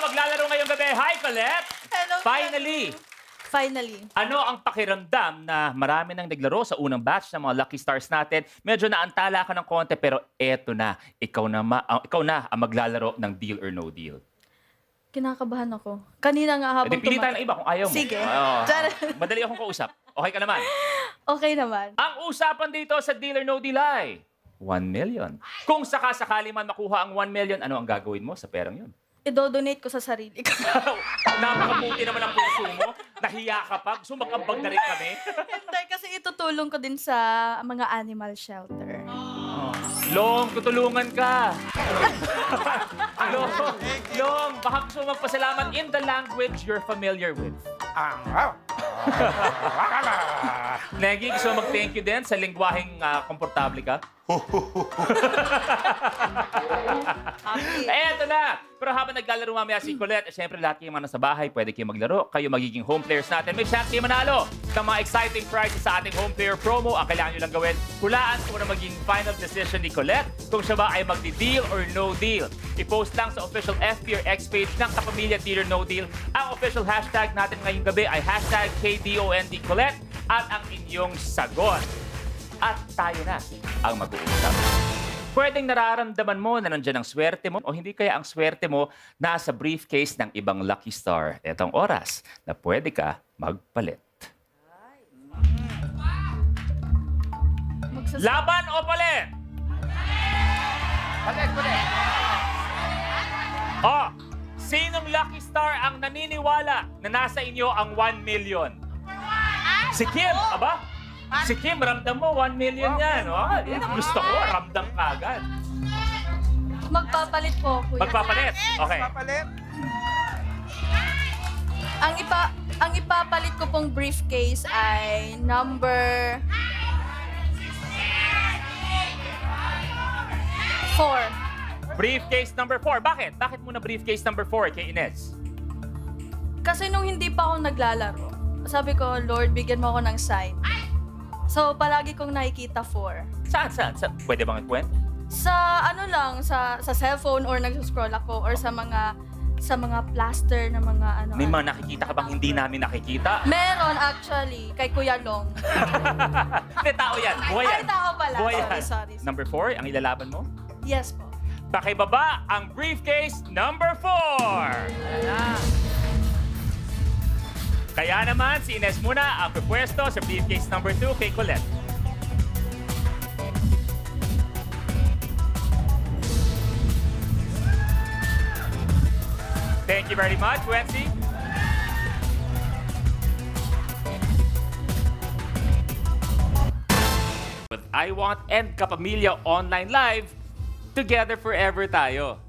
maglalaro ngayong gabi. Hi, Colette! Hello. Finally. Ano ang pakiramdam na marami nang naglaro sa unang batch ng mga Lucky Stars natin? Medyo naantala ka ng konti pero eto na. Ikaw na ang maglalaro ng Deal or No Deal. Kinakabahan ako. Kanina nga habang Pili tayo ng iba kung ayaw mo. Sige. Madali akong kausap. Okay ka naman. Okay naman. Ang usapan dito sa Deal or No Deal ay 1 million. Kung sakasakali man makuha ang 1 million, ano ang gagawin mo sa perang yun? I-donate ko sa sarili ko. Napakabuti naman ang puso mo. Nahiya ka pa. Gusto mag-ambag na rin kami. Hindi, kasi itutulong ko din sa mga animal shelter. Long, tutulungan ka. Long, baka gusto mo magpasalamat in the language you're familiar with. Negi, gusto mo mag-thank you din sa lingwaheng komportable ka? Eto na! Pero habang naglalaro mamaya si Colette, syempre lahat kayo mga nasa bahay, pwede kayo maglaro. Kayo magiging home players natin. May chance kayo manalo ng mga exciting prizes sa ating home player promo. Ang kailangan nyo lang gawin, hulaan kung ano maging final decision ni Colette kung siya ba ay magdi-deal or no deal. I-post lang sa official FB or X page ng Kapamilya Deal or No Deal. Ang official hashtag natin ngayong gabi ay hashtag KDONDColette at ang inyong sagot. At tayo na ang mag-uusap. Pwedeng nararamdaman mo na nandiyan ang swerte mo o hindi kaya ang swerte mo nasa briefcase ng ibang Lucky Star. Etong oras na pwede ka magpalit. Laban o palit? Palit. Oh, sinong Lucky Star ang naniniwala na nasa inyo ang 1 million? Si Kim, aba? Si Kim, ramdam mo, 1 million yan. Oh, yan ang gusto ko, ramdam ka agad. Magpapalit po, kuya. Magpapalit? Okay. Papalit. Ang ipapalit ko pong briefcase ay number 4. Briefcase number 4. Bakit? Bakit muna briefcase number 4 kay Ines? Kasi nung hindi pa ako naglalaro, sabi ko, Lord, bigyan mo ako ng sign. So, palagi kong nakikita 4. Saan? Pwede bang ikwento? Sa ano lang, sa cellphone or nag-scroll ako or sa mga plaster na mga ano. May mga nakikita ka bang hindi namin nakikita? Meron actually, kay Kuya Long. Hindi, tao yan. Buhay yan. Ay, tao pala. Buhay yan. Sorry. Number 4, ang ilalaban mo? Yes po. Pakibaba ang briefcase number 4. Kaya naman, si Ines muna ang pupwesto sa briefcase number 2 kay Colette. Thank you very much, Wency. With I Want and Kapamilya Online Live, together forever tayo.